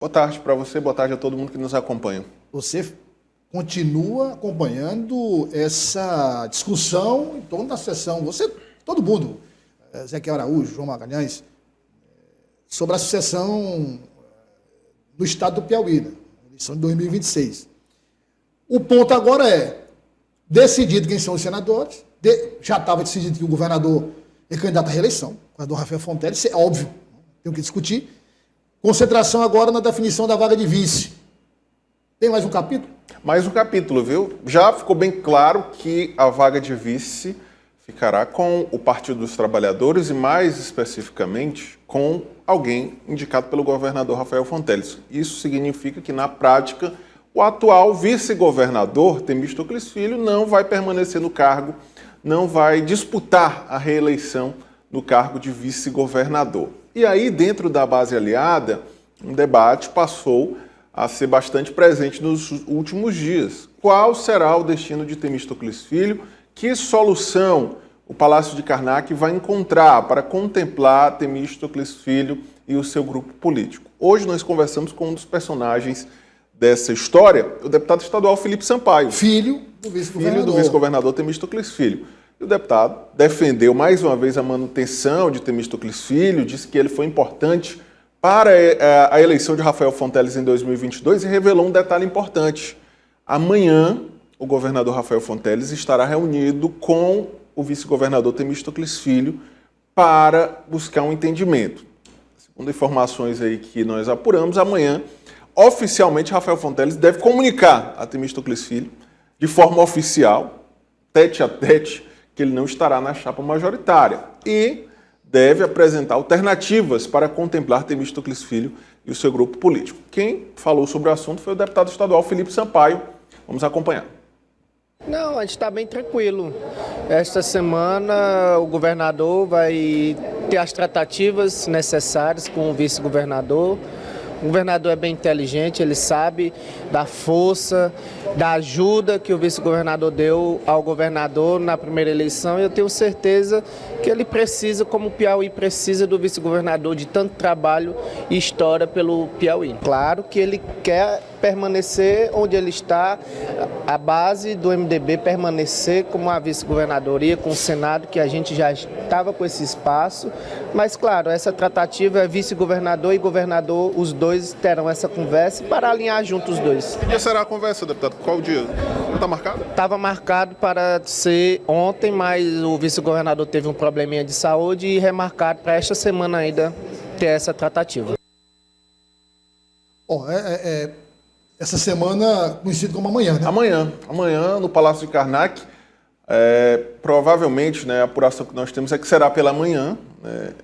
Boa tarde para você, boa tarde a todo mundo que nos acompanha. Você continua acompanhando essa discussão em torno da sucessão, todo mundo, Ezequiel Araújo, João Magalhães, sobre a sucessão no estado do Piauí, né? Eleição de 2026. O ponto agora é decidido quem são os senadores, já estava decidido que o governador é candidato à reeleição, o governador Rafael Fonteles, isso é óbvio, tem o que discutir. Concentração agora na definição da vaga de vice. Tem mais um capítulo? Mais um capítulo, viu? Já ficou bem claro que a vaga de vice ficará com o Partido dos Trabalhadores e, mais especificamente, com alguém indicado pelo governador Rafael Fonteles. Isso significa que, na prática, o atual vice-governador, Temístocles Filho, não vai permanecer no cargo, não vai disputar a reeleição no cargo de vice-governador. E aí, dentro da base aliada, um debate passou a ser bastante presente nos últimos dias. Qual será o destino de Temístocles Filho? Que solução o Palácio de Karnak vai encontrar para contemplar Temístocles Filho e o seu grupo político? Hoje nós conversamos com um dos personagens dessa história, o deputado estadual Felipe Sampaio. Filho do vice-governador Temístocles Filho. E o deputado defendeu mais uma vez a manutenção de Temístocles Filho, disse que ele foi importante para a eleição de Rafael Fonteles em 2022 e revelou um detalhe importante. Amanhã, o governador Rafael Fonteles estará reunido com o vice-governador Temístocles Filho para buscar um entendimento. Segundo informações aí que nós apuramos, amanhã, oficialmente, Rafael Fonteles deve comunicar a Temístocles Filho, de forma oficial, tete a tete, que ele não estará na chapa majoritária e deve apresentar alternativas para contemplar Temístocles Filho e o seu grupo político. Quem falou sobre o assunto foi o deputado estadual Felipe Sampaio. Vamos acompanhar. Não, a gente está bem tranquilo. Esta semana o governador vai ter as tratativas necessárias com o vice-governador. O governador é bem inteligente, ele sabe da força, da ajuda que o vice-governador deu ao governador na primeira eleição. E eu tenho certeza que ele precisa, como o Piauí precisa do vice-governador, de tanto trabalho e história pelo Piauí. Claro que ele quer permanecer onde ele está, a base do MDB permanecer como a vice-governadoria, com o Senado, que a gente já estava com esse espaço. Mas, claro, essa tratativa é vice-governador e governador, os dois terão essa conversa para alinhar juntos os dois. Que dia será a conversa, deputado? Qual o dia? Está marcado? Estava marcado para ser ontem, mas o vice-governador teve um probleminha de saúde e remarcado para esta semana ainda ter essa tratativa. Essa semana, conhecido como amanhã, né? Amanhã, no Palácio de Karnak, provavelmente, né, a apuração que nós temos é que será pela manhã, né,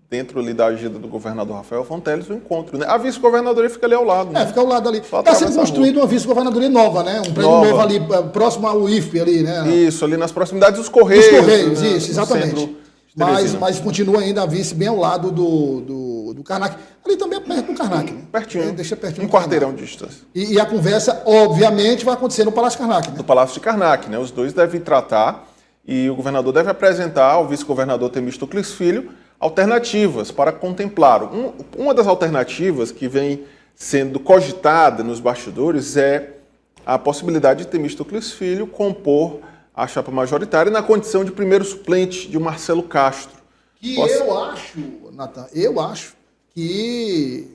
dentro ali da agenda do governador Rafael Fonteles, o encontro. Né? A vice-governadoria fica ali ao lado. Né? Fica ao lado ali. Está sendo construída uma vice-governadoria nova, né? Um prédio novo ali, próximo ao IFP ali, né? Isso, ali nas proximidades dos Correios. Dos Correios, né? Isso, exatamente. Mas continua ainda a vice bem ao lado do Karnak. Ali também é perto do Karnak, né? Pertinho. Deixa pertinho. Um quarteirão de distância. E a conversa, obviamente, vai acontecer no Palácio Karnak, né? No Palácio de Karnak, né? Os dois devem tratar e o governador deve apresentar ao vice-governador Temístocles Filho alternativas para contemplar. Uma das alternativas que vem sendo cogitada nos bastidores é a possibilidade de Temístocles Filho compor a chapa majoritária na condição de primeiro suplente de Marcelo Castro. Eu acho, Natan, que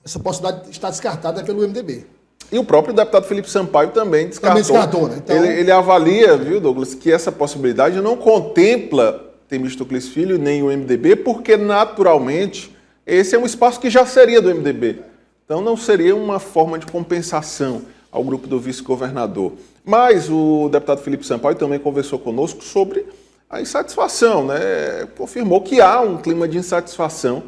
essa possibilidade está descartada pelo MDB. E o próprio deputado Felipe Sampaio também descartou. Né? Então... Ele avalia, viu, Douglas, que essa possibilidade não contempla Temístocles Filho nem o MDB, porque naturalmente esse é um espaço que já seria do MDB. Então não seria uma forma de compensação ao grupo do vice-governador. Mas o deputado Felipe Sampaio também conversou conosco sobre a insatisfação, né? Confirmou que há um clima de insatisfação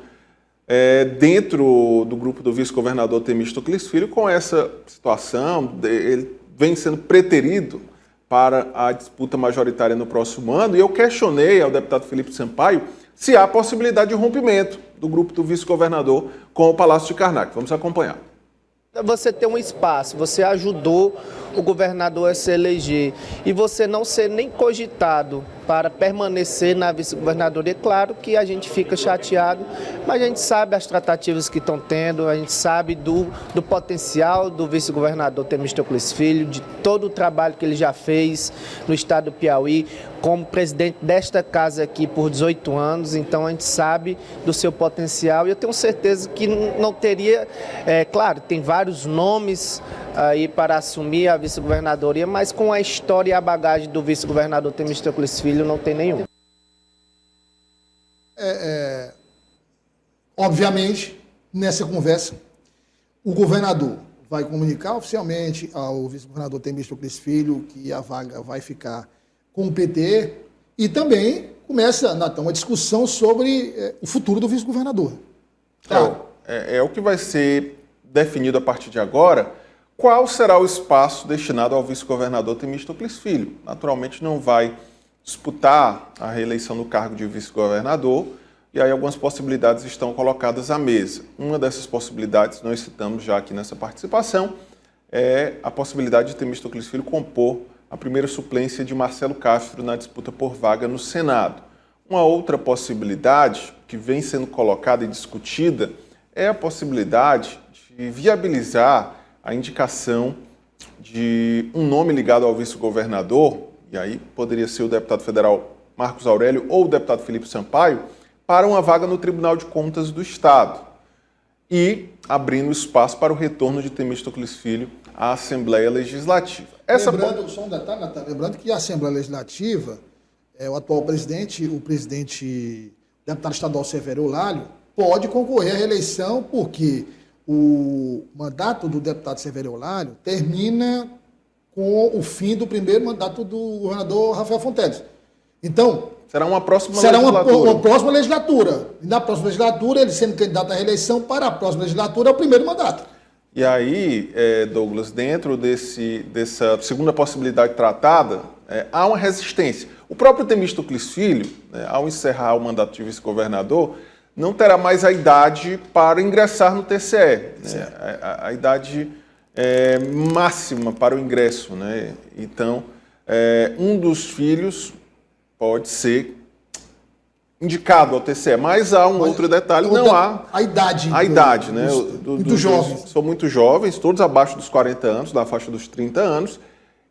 dentro do grupo do vice-governador Temístocles Filho com essa situação. Ele vem sendo preterido para a disputa majoritária no próximo ano, e eu questionei ao deputado Felipe Sampaio se há possibilidade de rompimento do grupo do vice-governador com o Palácio de Karnak. Vamos acompanhar. Você tem um espaço, você ajudou o governador a se eleger e você não ser nem cogitado para permanecer na vice-governadoria, claro que a gente fica chateado, mas a gente sabe as tratativas que estão tendo, a gente sabe do potencial do vice-governador Temístocles Filho, de todo o trabalho que ele já fez no estado do Piauí, como presidente desta casa aqui por 18 anos, então a gente sabe do seu potencial e eu tenho certeza que não teria, claro, tem vários nomes aí para assumir a vice-governadoria, mas com a história e a bagagem do vice-governador Temístocles Filho não tem nenhum. Obviamente, nessa conversa, o governador vai comunicar oficialmente ao vice-governador Temístocles Filho que a vaga vai ficar com o PT e também começa, Natão, uma discussão sobre o futuro do vice-governador. Claro. É o que vai ser definido a partir de agora. Qual será o espaço destinado ao vice-governador Temístocles Filho? Naturalmente não vai disputar a reeleição no cargo de vice-governador, e aí algumas possibilidades estão colocadas à mesa. Uma dessas possibilidades, nós citamos já aqui nessa participação, é a possibilidade de Temístocles Filho compor a primeira suplência de Marcelo Castro na disputa por vaga no Senado. Uma outra possibilidade que vem sendo colocada e discutida é a possibilidade de viabilizar a indicação de um nome ligado ao vice-governador, e aí poderia ser o deputado federal Marcos Aurélio ou o deputado Felipe Sampaio, para uma vaga no Tribunal de Contas do Estado e abrindo espaço para o retorno de Temístocles Filho à Assembleia Legislativa. Só um detalhe, Natália, lembrando que a Assembleia Legislativa, o atual presidente, o deputado estadual Severo Eulálio, pode concorrer à reeleição porque o mandato do deputado Severo Eulálio termina com o fim do primeiro mandato do governador Rafael Fonteles. Então, será uma próxima legislatura. E na próxima legislatura, ele sendo candidato à reeleição para a próxima legislatura, é o primeiro mandato. E aí, Douglas, dentro dessa segunda possibilidade tratada, há uma resistência. O próprio Temístocles Filho, ao encerrar o mandato de vice-governador, não terá mais a idade para ingressar no TCE, a idade máxima para o ingresso. Então, um dos filhos pode ser indicado ao TCE, mas há outro detalhe, não há a idade. A idade, né? Muito jovens. São muito jovens, todos abaixo dos 40 anos, na faixa dos 30 anos,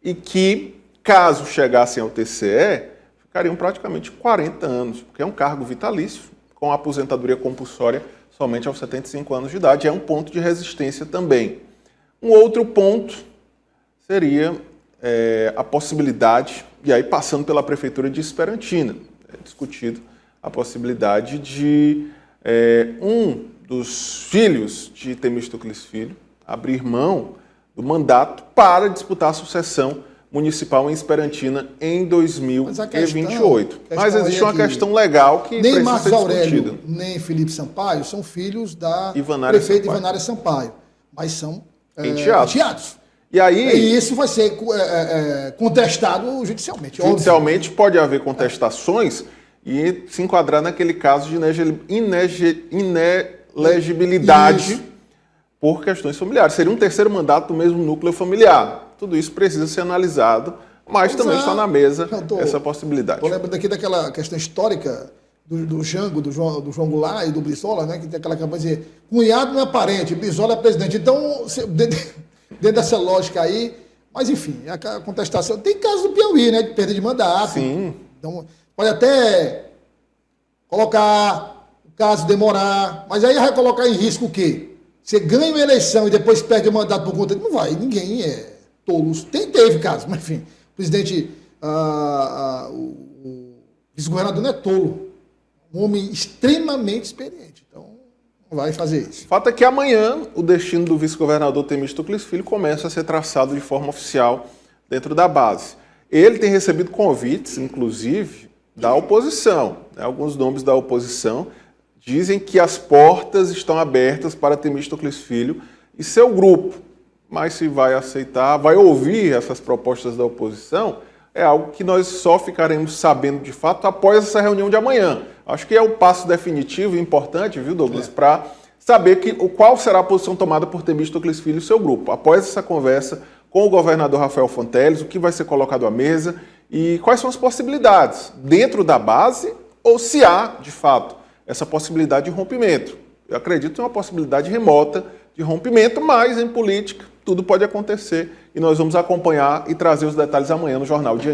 e que, caso chegassem ao TCE, ficariam praticamente 40 anos, porque é um cargo vitalício, com aposentadoria compulsória somente aos 75 anos de idade. É um ponto de resistência também. Um outro ponto seria a possibilidade, e aí passando pela Prefeitura de Esperantina, é discutido a possibilidade de um dos filhos de Temístocles Filho abrir mão do mandato para disputar a sucessão municipal em Esperantina em 2028. Mas existe uma questão legal que nem precisa Marcos ser discutida. Aurélio, nem Felipe Sampaio são filhos da Ivanária prefeita Sampaio. Ivanária Sampaio, mas são enteados. E aí, e isso vai ser contestado judicialmente. Judicialmente pode haver contestações e se enquadrar naquele caso de inelegibilidade por questões familiares. Seria um terceiro mandato do mesmo núcleo familiar. Tudo isso precisa ser analisado, mas também está na mesa essa possibilidade. Estou lembrando aqui daquela questão histórica do Jango, do João Goulart e do Brizola, né, que tem aquela campanha de dizer, cunhado não é parente, Brizola é presidente. Então, dentro dessa lógica aí, mas enfim, a contestação. Tem casos do Piauí, né, de perda de mandato. Sim. Então, pode até colocar, o caso demorar, mas aí vai colocar em risco o quê? Você ganha uma eleição e depois perde o mandato por conta. Não vai, ninguém é tolo. Teve casos, mas enfim, o presidente, o vice-governador não é tolo. Um homem extremamente experiente. Então, não vai fazer isso. O fato é que amanhã o destino do vice-governador Temístocles Filho começa a ser traçado de forma oficial dentro da base. Ele tem recebido convites, inclusive, da oposição. Alguns nomes da oposição dizem que as portas estão abertas para Temístocles Filho e seu grupo. Mas se vai aceitar, vai ouvir essas propostas da oposição, é algo que nós só ficaremos sabendo de fato após essa reunião de amanhã. Acho que é o passo definitivo e importante, viu, Douglas, para saber qual será a posição tomada por Temístocles Filho e seu grupo, após essa conversa com o governador Rafael Fonteles, o que vai ser colocado à mesa e quais são as possibilidades dentro da base ou se há, de fato, essa possibilidade de rompimento. Eu acredito em uma possibilidade remota de rompimento, mas em política tudo pode acontecer e nós vamos acompanhar e trazer os detalhes amanhã no Jornal Dia News.